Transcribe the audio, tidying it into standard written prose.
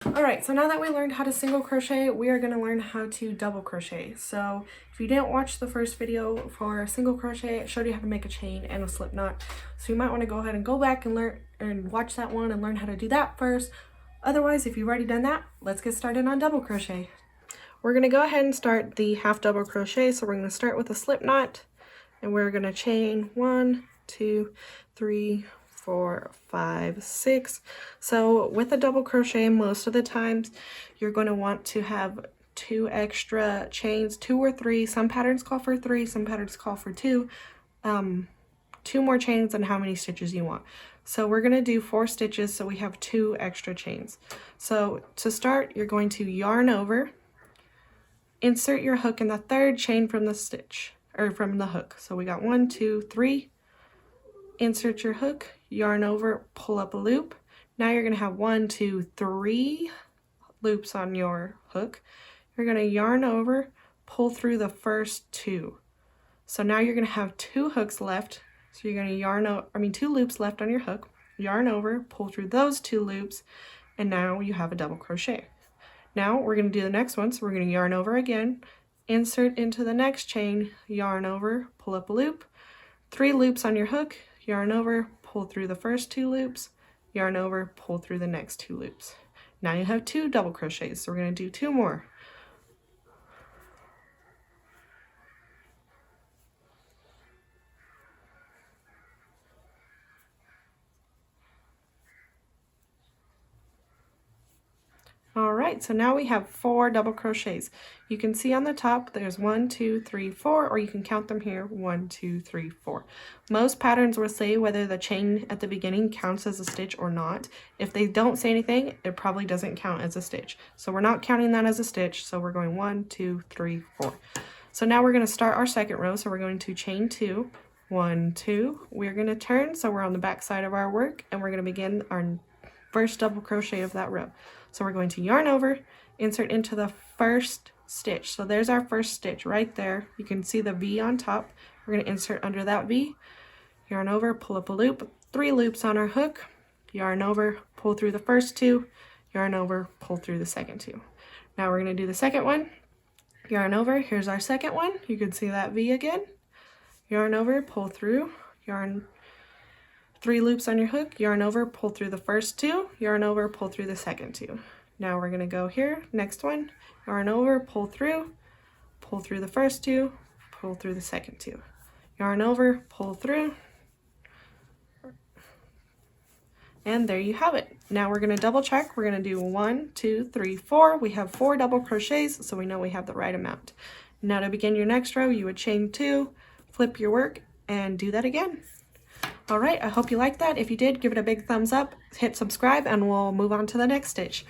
Alright, so now that we learned how to single crochet, we are going to learn how to double crochet. So if you didn't watch the first video for single crochet, it showed you how to make a chain and a slip knot. So you might want to go ahead and go back and learn and watch that one and learn how to do that first. Otherwise, if you've already done that, let's get started on double crochet. We're going to go ahead and start the half double crochet. So we're going to start with a slip knot and we're going to chain 1, 2, 3, 4, 5, 6. So with a double crochet, most of the times you're going to want to have 2 extra chains, 2 or 3. Some patterns call for 3, some patterns call for 2. 2 more chains than how many stitches you want. So we're going to do 4 stitches, so we have 2 extra chains. So to start, you're going to yarn over, insert your hook in the 3rd chain from the stitch, or from the hook. So we got 1, 2, 3. Insert your hook, yarn over, pull up a loop. Now you're going to have 1, 2, 3 loops on your hook. You're going to yarn over, pull through the first 2. So now you're going to have 2 hooks left. So you're going to 2 loops left on your hook. Yarn over, pull through those 2 loops, and now you have a double crochet. Now we're going to do the next one. So we're going to yarn over again, insert into the next chain, yarn over, pull up a loop, 3 loops on your hook, yarn over, pull through the first 2 loops, yarn over, pull through the next 2 loops. Now you have 2 double crochets, so we're going to do 2 more. Alright, so now we have 4 double crochets. You can see on the top there's 1, 2, 3, 4, or you can count them here, 1, 2, 3, 4. Most patterns will say whether the chain at the beginning counts as a stitch or not. If they don't say anything, it probably doesn't count as a stitch. So we're not counting that as a stitch, so we're going 1, 2, 3, 4. So now we're going to start our second row, so we're going to chain 2, 1, 2. We're going to turn, so we're on the back side of our work, and we're going to begin our first double crochet of that row. So we're going to yarn over, insert into the first stitch. So there's our first stitch right there. You can see the V on top. We're going to insert under that V, yarn over, pull up a loop, 3 loops on our hook, yarn over, pull through the first 2, yarn over, pull through the second 2. Now we're going to do the second one, yarn over, here's our second one. You can see that V again, yarn over, pull through, yarn 3 loops on your hook, yarn over, pull through the first 2, yarn over, pull through the second 2. Now we're going to go here, next one, yarn over, pull through the first 2, pull through the second 2. Yarn over, pull through, and there you have it. Now we're going to double check. We're going to do 1, 2, 3, 4. We have 4 double crochets, so we know we have the right amount. Now to begin your next row, you would chain 2, flip your work, and do that again. Alright, I hope you liked that. If you did, give it a big thumbs up, hit subscribe, and we'll move on to the next stitch.